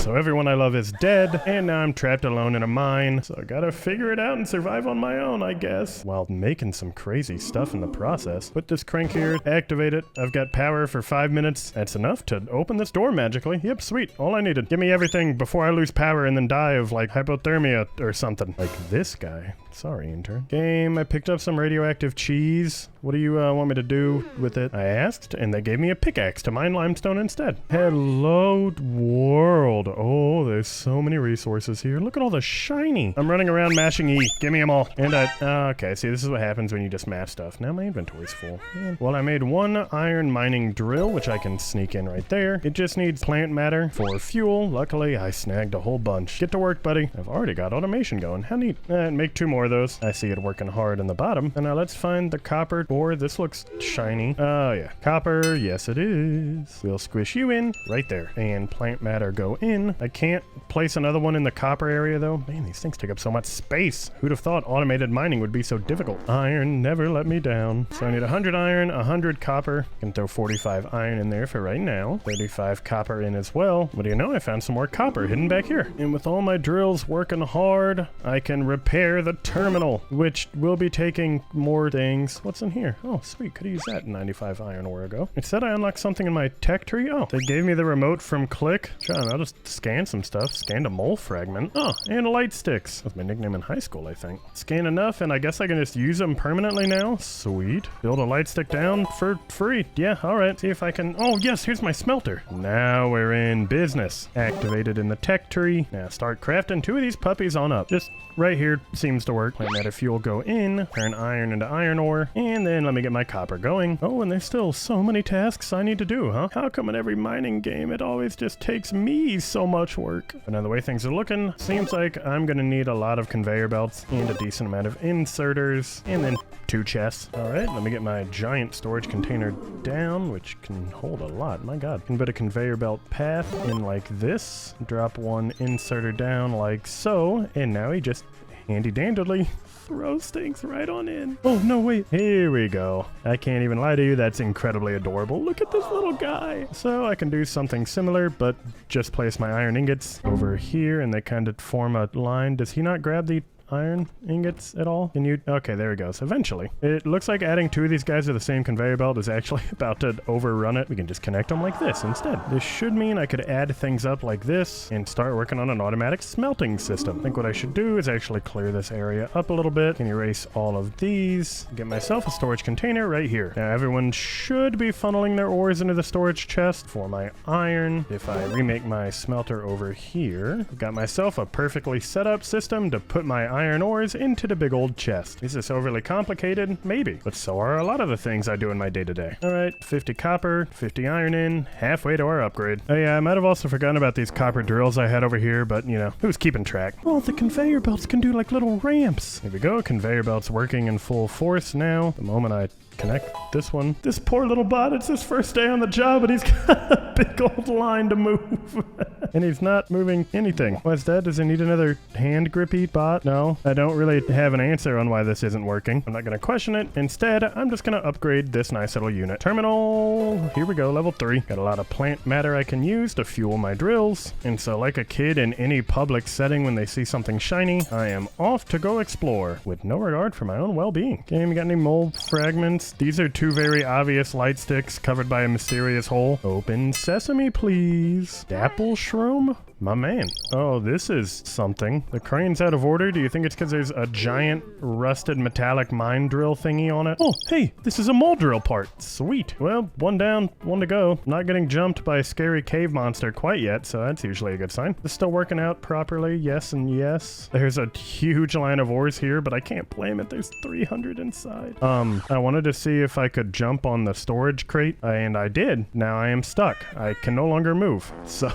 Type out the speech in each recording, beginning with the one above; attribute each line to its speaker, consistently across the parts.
Speaker 1: So everyone I love is dead, and now I'm trapped alone in a mine. So I gotta figure it out and survive on my own, I guess. While making some crazy stuff in the process. Put this crank here, activate it. I've got power for 5 minutes. That's enough to open this door magically. Yep, sweet. All I needed. Give me everything before I lose power and then die of like hypothermia or something. Like this guy. Sorry, intern. Game, I picked up some radioactive cheese. What do you want me to do with it? I asked, and they gave me a pickaxe to mine limestone instead. Hello, world. Oh, there's so many resources here. Look at all the shiny. I'm running around mashing E. Give me them all. And okay, see, this is what happens when you just mash stuff. Now my inventory's full. Man. Well, I made one iron mining drill, which I can sneak in right there. It just needs plant matter for fuel. Luckily, I snagged a whole bunch. Get to work, buddy. I've already got automation going. How neat. Make 2 more of those. I see it working hard in the bottom. And now let's find the copper ore. This looks shiny. Oh, yeah. Copper. Yes, it is. We'll squish you in right there. And plant matter go in. I can't place another one in the copper area, though. Man, these things take up so much space. Who'd have thought automated mining would be so difficult? Iron never let me down. So I need 100 iron, 100 copper. Can throw 45 iron in there for right now. 35 copper in as well. What do you know? I found some more copper hidden back here. And with all my drills working hard, I can repair the terminal, which will be taking more things. What's in here? Oh, sweet. Could have used that 95 iron ore ago. It said I unlocked something in my tech tree. Oh, they gave me the remote from Click. John, I'll just scan some stuff. Scanned a mole fragment. Oh, and light sticks. That's my nickname in high school, I think. Scan enough, and I guess I can just use them permanently now. Sweet. Build a light stick down for free. Yeah, all right. See if I can... Oh, yes, here's my smelter. Now we're in business. Activated in the tech tree. Now start crafting 2 of these puppies on up. Just right here seems to work. Plant matter fuel go in. Turn iron into iron ore. And then let me get my copper going. Oh, and there's still so many tasks I need to do, huh? How come in every mining game it always just takes me so much work? But now the way things are looking, seems like I'm gonna need a lot of conveyor belts and a decent amount of inserters, and then 2 chests. All right, let me get my giant storage container down, which can hold a lot. My God. Can put a conveyor belt path in like this. Drop 1 inserter down like so, and now he just handy-dandily throws things right on in. Oh, no, wait. Here we go. I can't even lie to you. That's incredibly adorable. Look at this little guy. So I can do something similar, but just place my iron ingots over here, and they kind of form a line. Does he not grab the iron ingots at all? Can you? Okay, there he goes. Eventually. It looks like adding 2 of these guys to the same conveyor belt is actually about to overrun it. We can just connect them like this instead. This should mean I could add things up like this and start working on an automatic smelting system. I think what I should do is actually clear this area up a little bit. Can erase all of these. Get myself a storage container right here. Now everyone should be funneling their ores into the storage chest for my iron. If I remake my smelter over here, I've got myself a perfectly set up system to put my iron ores into the big old chest. Is this overly complicated? Maybe. But so are a lot of the things I do in my day-to-day. All right, 50 copper, 50 iron in, halfway to our upgrade. Oh yeah, I might have also forgotten about these copper drills I had over here, but you know, who's keeping track? Oh, the conveyor belts can do like little ramps. Here we go, conveyor belts working in full force now. The moment I connect this one. This poor little bot, it's his first day on the job, and he's got a big old line to move. And he's not moving anything. What's that? Does he need another hand grippy bot? No, I don't really have an answer on why this isn't working. I'm not going to question it. Instead, I'm just going to upgrade this nice little unit. Terminal, here we go, level 3. Got a lot of plant matter I can use to fuel my drills. And so like a kid in any public setting when they see something shiny, I am off to go explore with no regard for my own well-being. Game, you got any mold fragments? These are 2 very obvious light sticks covered by a mysterious hole. Open sesame, please. Dapple shroom? My man. Oh, this is something. The crane's out of order. Do you think it's because there's a giant rusted metallic mine drill thingy on it? Oh, hey, this is a mole drill part. Sweet. Well, 1 down, 1 to go. Not getting jumped by a scary cave monster quite yet, so that's usually a good sign. It's still working out properly. Yes and yes. There's a huge line of ores here, but I can't blame it. There's 300 inside. I wanted to see if I could jump on the storage crate, and I did. Now I am stuck. I can no longer move. So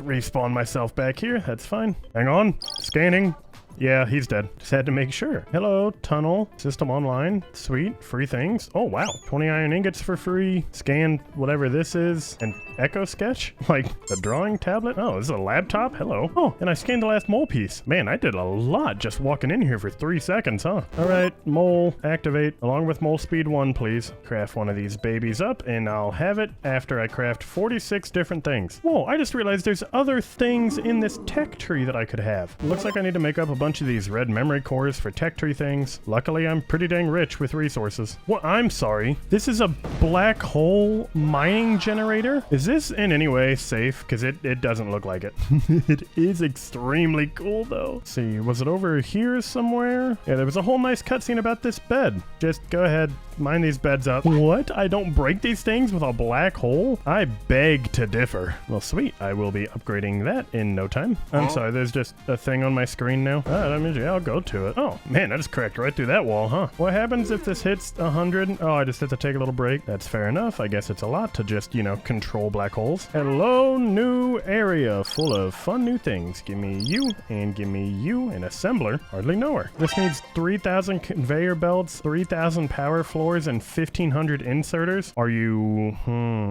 Speaker 1: respawn myself back here. That's fine. Hang on. Scanning. Yeah, he's dead. Just had to make sure. Hello, tunnel. System online. Sweet. Free things. Oh, wow. 20 iron ingots for free. Scan whatever this is. And echo sketch? Like a drawing tablet? Oh, this is a laptop? Hello. Oh, and I scanned the last mole piece. Man, I did a lot just walking in here for 3 seconds, huh? All right, mole, activate. Along with mole speed 1, please. Craft one of these babies up, and I'll have it after I craft 46 different things. Whoa, I just realized there's other things in this tech tree that I could have. It looks like I need to make up a bunch of these red memory cores for tech tree things. Luckily, I'm pretty dang rich with resources. Well, I'm sorry. This is a black hole mining generator? Is this in any way safe? Because it doesn't look like it. It is extremely cool, though. Let's see, was it over here somewhere? Yeah, there was a whole nice cutscene about this bed. Just go ahead, mine these beds up. What? I don't break these things with a black hole? I beg to differ. Well, sweet. I will be upgrading that in no time. I'm sorry, there's just a thing on my screen now. Yeah, I'll go to it. Oh, man, I just cracked right through that wall, huh? What happens if this hits 100? Oh, I just have to take a little break. That's fair enough. I guess it's a lot to just, control black holes. Hello, new area full of fun new things. Give me you, and give me you, an assembler. Hardly know her. This needs 3,000 conveyor belts, 3,000 power floors, and 1,500 inserters. Are you,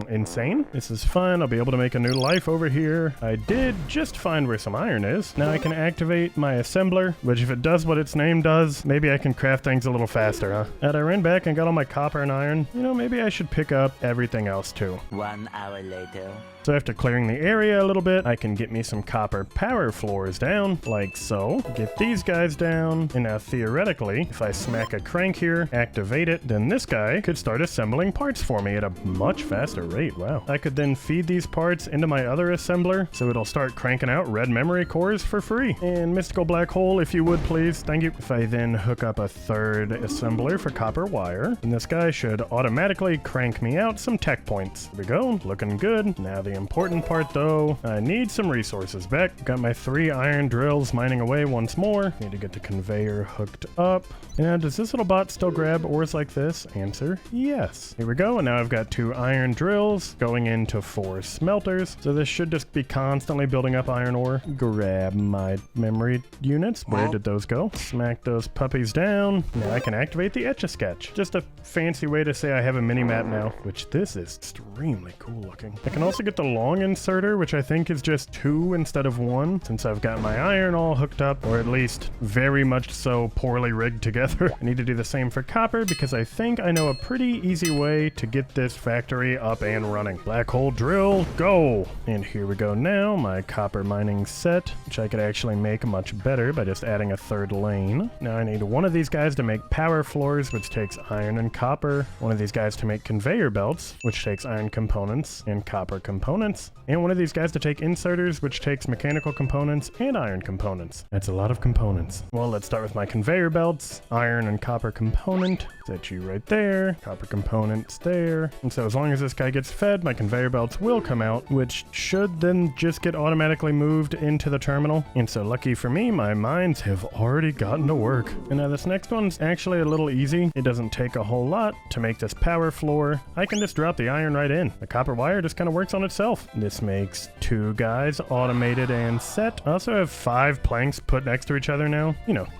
Speaker 1: insane? This is fun. I'll be able to make a new life over here. I did just find where some iron is. Now I can activate my assembler, which if it does what its name does, maybe I can craft things a little faster, huh? And I ran back and got all my copper and iron. Maybe I should pick up everything else too.
Speaker 2: 1 hour later.
Speaker 1: So after clearing the area a little bit, I can get me some copper power floors down, like so. Get these guys down, and now theoretically, if I smack a crank here, activate it, then this guy could start assembling parts for me at a much faster rate. Wow. I could then feed these parts into my other assembler, so it'll start cranking out red memory cores for free. And mystical black hole, if you would please, thank you. If I then hook up a third assembler for copper wire, then this guy should automatically crank me out some tech points. There we go, looking good. Now the important part though, I need some resources back. Got my 3 iron drills mining away once more. Need to get the conveyor hooked up. And does this little bot still grab ores like this? Answer, yes. Here we go, and now I've got 2 iron drills going into 4 smelters. So this should just be constantly building up iron ore. Grab my memory units. Where did those go? Smack those puppies down. Now I can activate the Etch-a-Sketch. Just a fancy way to say I have a mini map now, which this is extremely cool looking. I can also get the long inserter, which I think is just 2 instead of 1, since I've got my iron all hooked up, or at least very much so poorly rigged together. I need to do the same for copper, because I think I know a pretty easy way to get this factory up and running. Black hole drill, go! And here we go now, my copper mining set, which I could actually make much better by just adding a 3rd lane. Now I need one of these guys to make power floors, which takes iron and copper, one of these guys to make conveyor belts, which takes iron components and copper components, and one of these guys to take inserters, which takes mechanical components and iron components. That's a lot of components. Well, let's start with my conveyor belts. Iron and copper component. Set you right there. Copper components there. And so as long as this guy gets fed, my conveyor belts will come out, which should then just get automatically moved into the terminal. And so lucky for me, my mines have already gotten to work. And now this next one's actually a little easy. It doesn't take a whole lot to make this power floor. I can just drop the iron right in. The copper wire just kind of works on itself. This makes 2 guys automated and set. I also have 5 planks put next to each other now.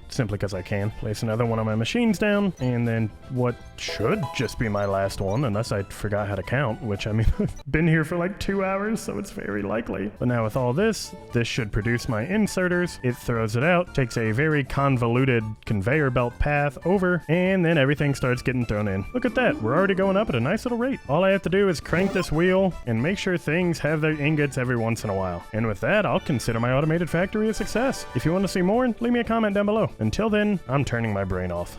Speaker 1: Simply because I can. Place another one of my machines down, and then what should just be my last one, unless I forgot how to count, which I've been here for like 2 hours, so it's very likely. But now with all this should produce my inserters. It throws it out, takes a very convoluted conveyor belt path over, and then everything starts getting thrown in. Look at that, we're already going up at a nice little rate. All I have to do is crank this wheel and make sure things have their ingots every once in a while. And with that, I'll consider my automated factory a success. If you want to see more, leave me a comment down below. Until then, I'm turning my brain off.